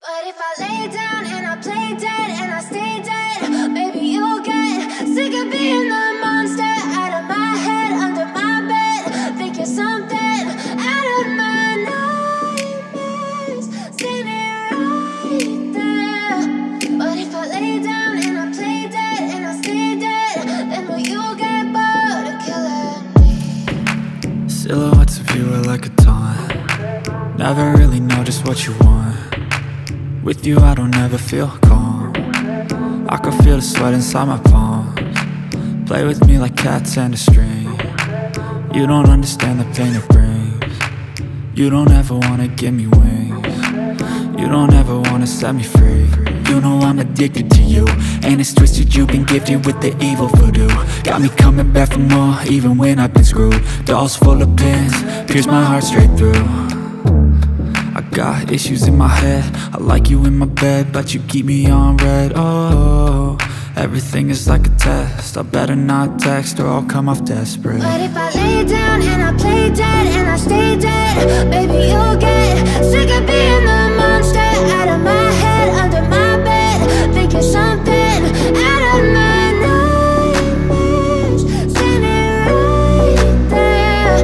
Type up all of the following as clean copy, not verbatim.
But if I lay down and I play dead and I stay dead, maybe you'll get sick of being the monster out of my head, under my bed. Think you're something out of my nightmares, standing right there. But if I lay down and I play dead and I stay dead, then will you get bored of killing me? Silhouettes of you are like a taunt. Never really know just what you want. With you I don't ever feel calm. I can feel the sweat inside my palms. Play with me like cats and a string. You don't understand the pain it brings. You don't ever wanna give me wings. You don't ever wanna set me free. You know I'm addicted to you, and it's twisted, you've been gifted with the evil voodoo. Got me coming back for more, even when I've been screwed. Dolls full of pins, pierce my heart straight through. I got issues in my head, I like you in my bed, but you keep me on red. Oh, everything is like a test. I better not text or I'll come off desperate. But if I lay down and I play dead and I stay dead, maybe you'll get sick of being the monster out of my head, under my bed. Think you're something out of my nightmares, standing right there.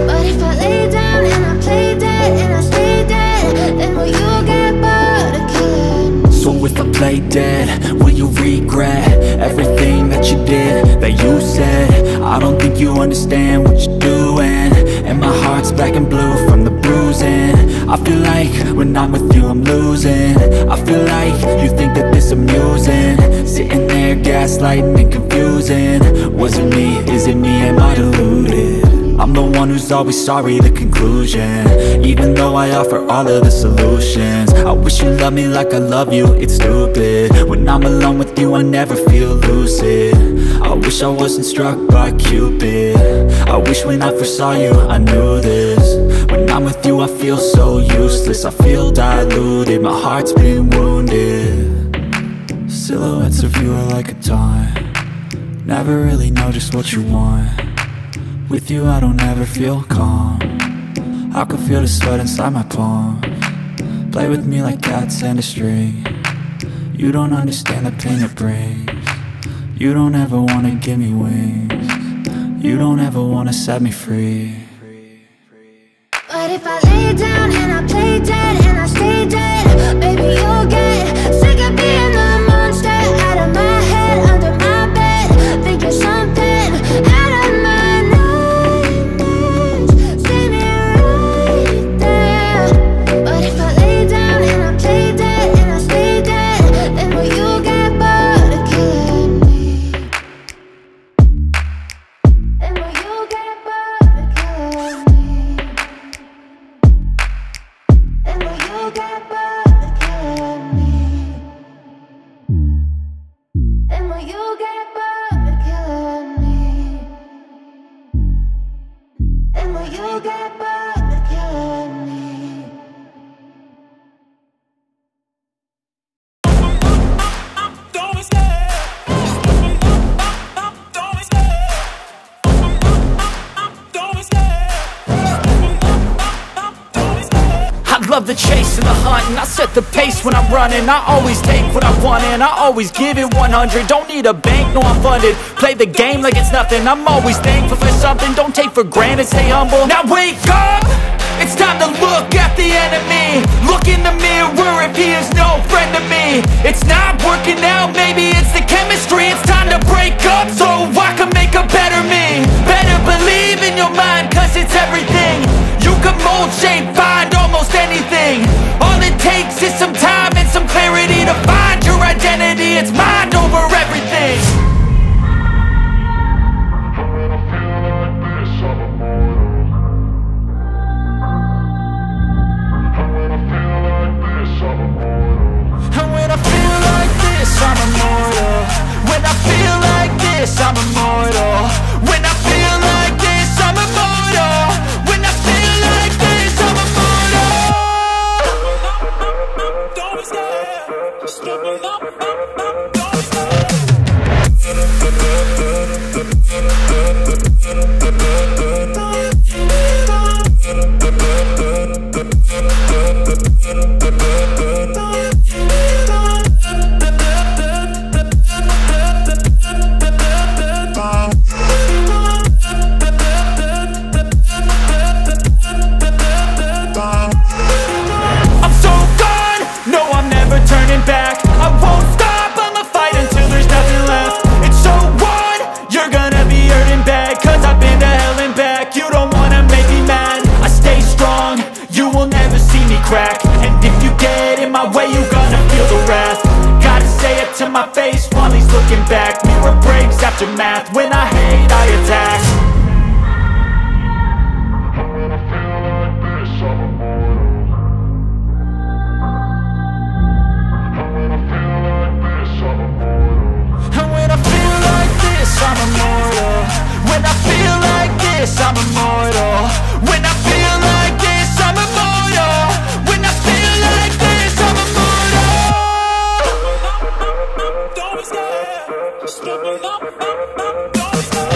But if I lay down and I play dead and I stay dead, then will you get bored of killing me? So if I play dead, will you regret everything that you did, that you said? I don't think you understand what you're doing, and my heart's black and blue from the bruising. I feel like when I'm with you I'm losing. I feel like you think that this amusing, sitting there gaslighting and confusing. Was it me? Is it me? Am I deluded? I'm the one who's always sorry, the conclusion, even though I offer all of the solutions. I wish you loved me like I love you, it's stupid. When I'm alone with you I never feel lucid. I wish I wasn't struck by Cupid. I wish when I first saw you I knew this. When I'm with you I feel so useless, I feel diluted, my heart's been wounded. Silhouettes of you are like a taunt. Never really know just what you want. With you I don't ever feel calm. I can feel the sweat inside my palms. Play with me like cats and a string. You don't understand the pain it brings. You don't ever wanna give me wings. You don't ever wanna set me free. But if I lay down and I play dead and I stay dead, maybe you'll get sick of being the monster out of my head, under my bed. Think you're something out of my nightmares, standing right there. But if I lay down and I play dead and I stay dead, then will you get bored of killing me? Then will you get bored of killing me? Then will you get bored of killing me? Then will you get bored of killing me? Then will you get bored of killing me? I love the chase and the hunt, and I set the pace when I'm running. I always take what I want and I always give it 100. Don't need a bank, no I'm funded. Play the game like it's nothing. I'm always thankful for something. Don't take for granted, stay humble. Now wake up! It's time to look at the enemy. Look in the mirror if he is no friend to me. It's not working out, maybe it's the chemistry. It's time to break up so I can make a better me. Better believe in your mind, cause it's everything. You can mold, shape, find almost anything. All it takes is some time and some clarity to find your identity. It's mind over everything. And when I feel like this, I'm immortal. When I feel like this, I'm immortal. When I feel like this, I'm immortal. When I feel like this, I'm immortal. Don't be scared. Just double up, don't be scared. Don't in my way, you gonna feel the wrath. Gotta say it to my face while he's looking back. Mirror breaks after math, when I hate I attack. And when I feel like this, I'm immortal. And when I feel like this, I'm immortal. And when I feel like this, I'm immortal. When I feel like this, I'm immortal. When I feel like this, I'm immortal. When I feel like this, I'm immortal. Don't stop, stepping up, don't stop.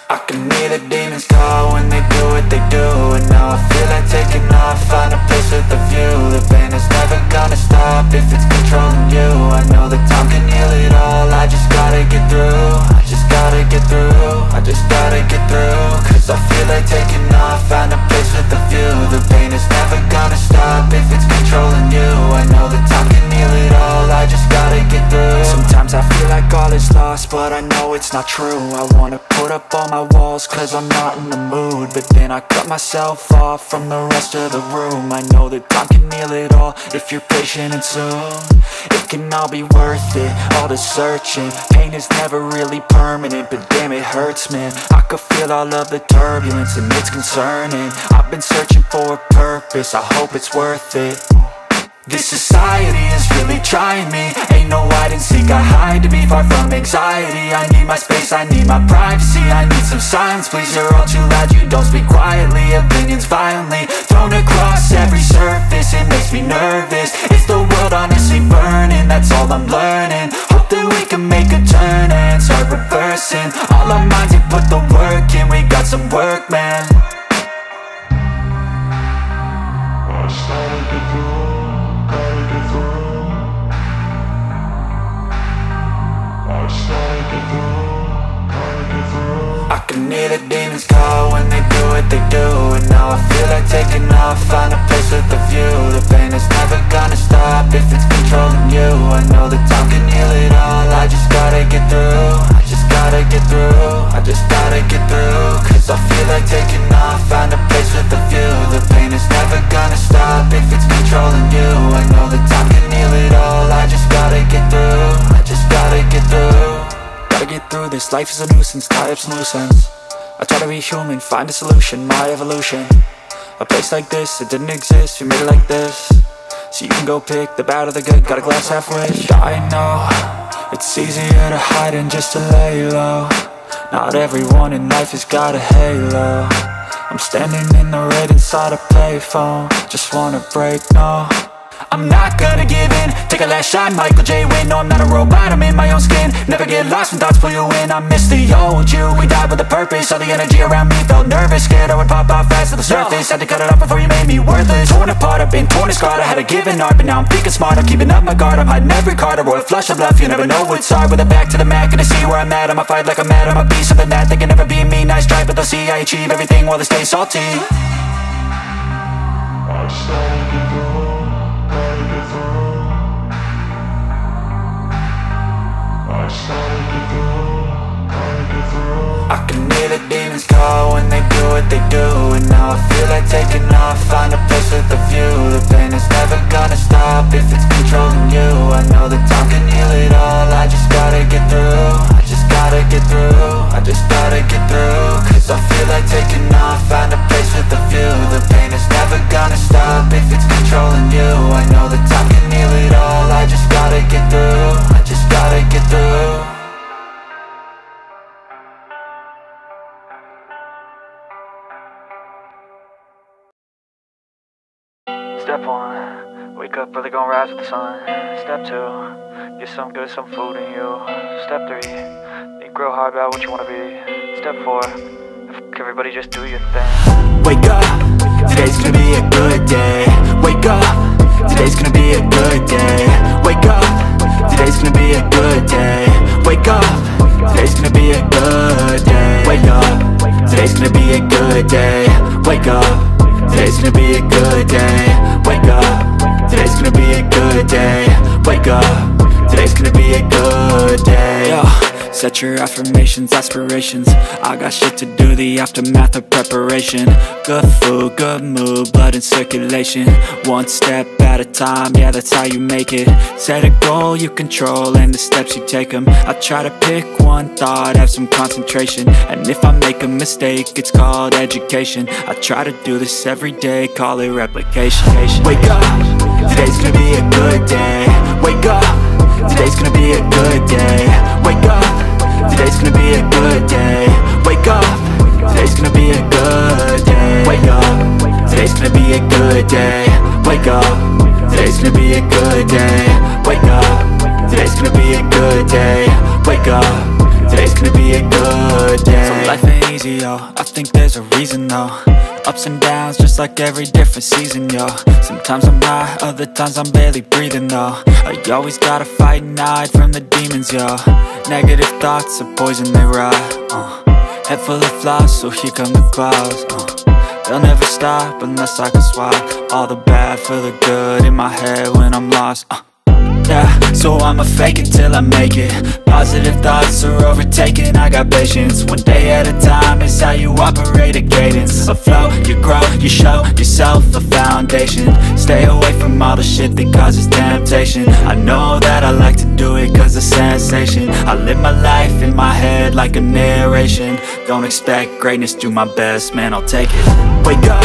I can hear the demons call when they do what they do. And now I feel like taking off, find a place with a view. The pain is never gonna stop if it's controlling you. I know that time can heal it all, I just gotta get through. I just gotta get through, I just gotta get through. Cause I feel like taking off, find a place with a view. The pain is never gonna stop if it's controlling you. I know that time can heal it all, I just gotta get through. Sometimes I feel like all is lost, but I know it's not true. I wanna put up all my walls cause I'm not in the mood, but then I cut myself off from the rest of the room. I know that time can heal it all if you're patient and soon. It can all be worth it, all the searching. Pain is never really permanent, but damn it hurts, man. I could feel all of the turbulence and it's concerning. I've been searching for a purpose, I hope it's worth it. This society is really trying me. Ain't no hide and seek, I hide to be far from anxiety. I need my space, I need my privacy. I need some silence, please, you're all too loud. You don't speak quietly, opinions violently thrown across every surface. It makes me nervous, is the world honestly burning? That's all I'm learning. Hope that we can make a turn and start reversing all our minds and put the work in. We got some work, man. I started to do. I can hear the demons call when they do what they do. And now I feel like taking off, find a place with a view. The pain is never gonna stop if it's controlling you. I know that time can heal it all, I just gotta get through. I just gotta get through, I just gotta get through. Cause I feel like taking off, find a place with a view. The pain is never gonna stop if it's controlling you. I know that time can heal it all, I just gotta get through. I just gotta get through. Gotta get through this, life is a nuisance, tie up some loose ends. I try to be human, find a solution, my evolution. A place like this, it didn't exist, we made it like this. So you can go pick the bad or the good, got a glass halfway. I know, it's easier to hide than just to lay low. Not everyone in life has got a halo. I'm standing in the red inside a payphone. Just wanna break, no, I'm not gonna give in. Take a last shot, Michael J. Win. No, I'm not a robot, I'm in my own skin. Never get lost when thoughts pull you in. I miss the old you, we died with a purpose. All the energy around me felt nervous, scared I would pop out fast to the surface. Had to cut it off before you made me worthless. Torn apart, I've been torn and scarred. I had a given art, but now I'm thinking smart. I'm keeping up my guard, I'm hiding every card. A royal flush of love, you never know what's hard. With a back to the mat, gonna see where I'm at. I'ma fight like I'm mad, I'ma be something that they can never be me. Nice try, but they'll see I achieve everything while they stay salty. I started to go. I can hear the demons call when they do what they do. And now I feel like taking off, find a place with a view. The pain is never gonna stop if it's controlling you. I know that time can heal it all, I just gotta get through. I just gotta get through, I just gotta get through. Cause I feel like taking off, find a place with a view. The pain is never gonna stop if it's controlling you. I know that time can heal it all, I just gotta get through. I just gotta get through. Step 1, wake up early, gonna rise with the sun. Step 2, get some good, some food in you. Step 3, think grow hard about what you wanna be. Step 4, everybody just do your thing. Wake up, today's gonna be a good day. Wake up, today's gonna be a good day. Wake up, today's gonna be a good day. Wake up, today's gonna be a good day. Wake up, today's gonna be a good day. Wake up, today's gonna be a good day. Wake up, today's gonna be a good day. Wake up, today's gonna be a good day. Yo, set your affirmations, aspirations. I got shit to do, the aftermath of preparation. Good food, good mood, blood in circulation. One step at a time, yeah, that's how you make it. Set a goal you control and the steps you take them. I try to pick one thought, have some concentration. And if I make a mistake, it's called education. I try to do this every day, call it replication. Wake up, today's gonna be a good day. Wake up, today's gonna be a good day. Wake up, today's gonna be a good day. Wake up, today's gonna be a good day. Wake up, today's gonna be a good day. Wake up, today's gonna be a good day. Wake up, today's gonna be a good day. Wake up, today's gonna be a good day. So life ain't easy, yo, I think there's a reason though. Ups and downs, just like every different season, yo. Sometimes I'm high, other times I'm barely breathing, though. I always gotta fight and hide from the demons, yo. Negative thoughts are poison, they rot. Head full of flies, so here come the clouds. They'll never stop unless I can swap all the bad for the good in my head when I'm lost. Yeah, so I'ma fake it till I make it. Positive thoughts are overtaken, I got patience. One day at a time is how you operate a cadence. A flow, you grow, you show yourself a foundation. Stay away from all the shit that causes temptation. I know that I like to do it cause it's sensation. I live my life in my head like a narration. Don't expect greatness, do my best, man, I'll take it. Wake up,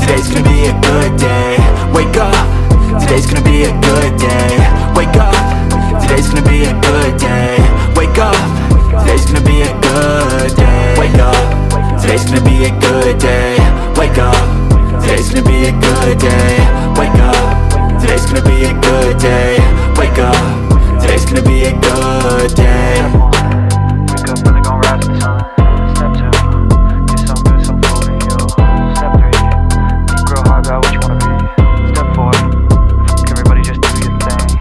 today's gonna be a good day. Wake up, today's gonna be a good day. Wake up, today's gonna be a good day. Wake up, today's gonna be a good day. Wake up, today's gonna be a good day. Wake up, today's gonna be a good day. Wake up, today's gonna be a good day. Wake up, today's gonna be a good day. Wake up when they gon' rise with the sun. Step 2, get some good, some food in you. Step 3, grow hard about what you wanna be. Step 4, everybody just do your thing.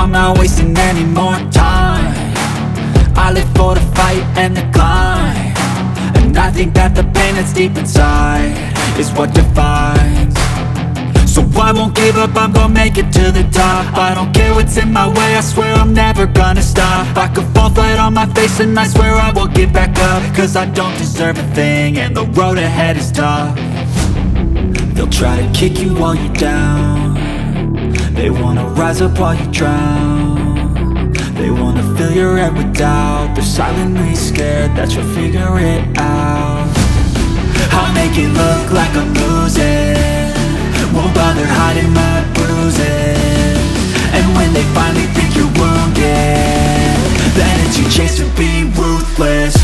I'm not wasting any more time. I live for the fight and the climb, and I think that the pain that's deep inside is what defines. So I won't give up, I'm gonna make it to the top. I don't care what's in my way, I swear I'm never gonna stop. I could fall flat on my face and I swear I will get back up, cause I don't deserve a thing and the road ahead is tough. They'll try to kick you while you're down, they wanna rise up while you drown. They wanna fill your head with doubt, they're silently scared that you'll figure it out. I'll make it look like I'm losing, won't bother hiding my bruises. And when they finally think you're wounded, then it's your chance to be ruthless.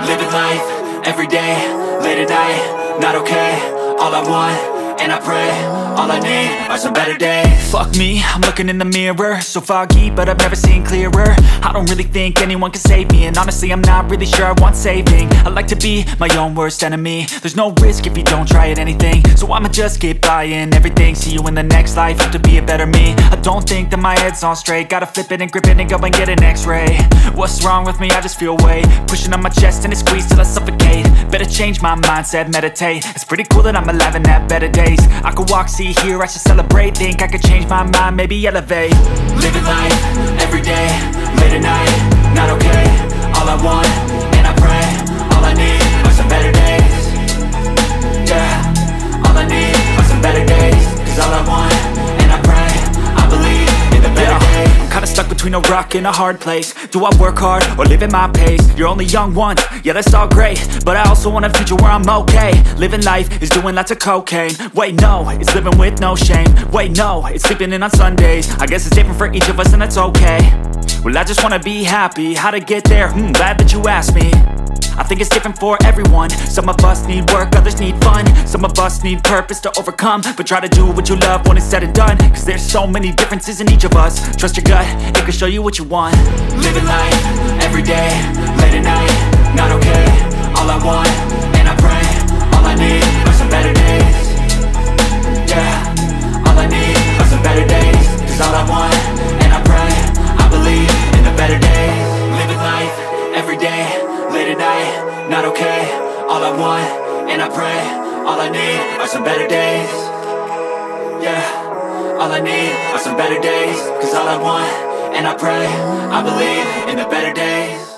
Living life, everyday, late at night, not okay. All I want, and I pray, all I need are some better days. Fuck me, I'm looking in the mirror, so foggy, but I've never seen clearer. I don't really think anyone can save me, and honestly I'm not really sure I want saving. I like to be my own worst enemy, there's no risk if you don't try at anything. So I'ma just keep buying everything, see you in the next life, hope to be a better me. I don't think that my head's on straight, gotta flip it and grip it and go and get an x-ray. What's wrong with me? I just feel weight pushing on my chest and it squeezes till I suffocate. Better change my mindset, meditate. It's pretty cool that I'm alive and have better days. I could walk, see, hear, I should celebrate. Think I could change my mind, maybe elevate. Living life, everyday, late at night, not okay. All I want, and I pray, all I need are some better days. Yeah, all I need are some better days. Cause all I want, and I pray, I believe in the better days. I'm kinda stuck between a rock and a hard place. Do I work hard or live at my pace? You're only young once, yeah that's all great, but I also want a future where I'm okay. Living life is doing lots of cocaine. Wait no, it's living with no shame. Wait no, it's sleeping in on Sundays. I guess it's different for each of us and that's okay. Well I just wanna be happy, how to get there? Glad that you asked me. I think it's different for everyone. Some of us need work, others need fun. Some of us need purpose to overcome. But try to do what you love when it's said and done, cause there's so many differences in each of us. Trust your gut, it can show you what you want. Living life, everyday, late at night, not okay. All I want, and I pray, all I need are some better days. Yeah, all I need are some better days. Cause all I want, and I pray, I believe in the better days. Living life, everyday, late at night, not okay. All I want, and I pray, all I need are some better days. Yeah, all I need are some better days. Cause all I want, and I pray, I believe in the better days.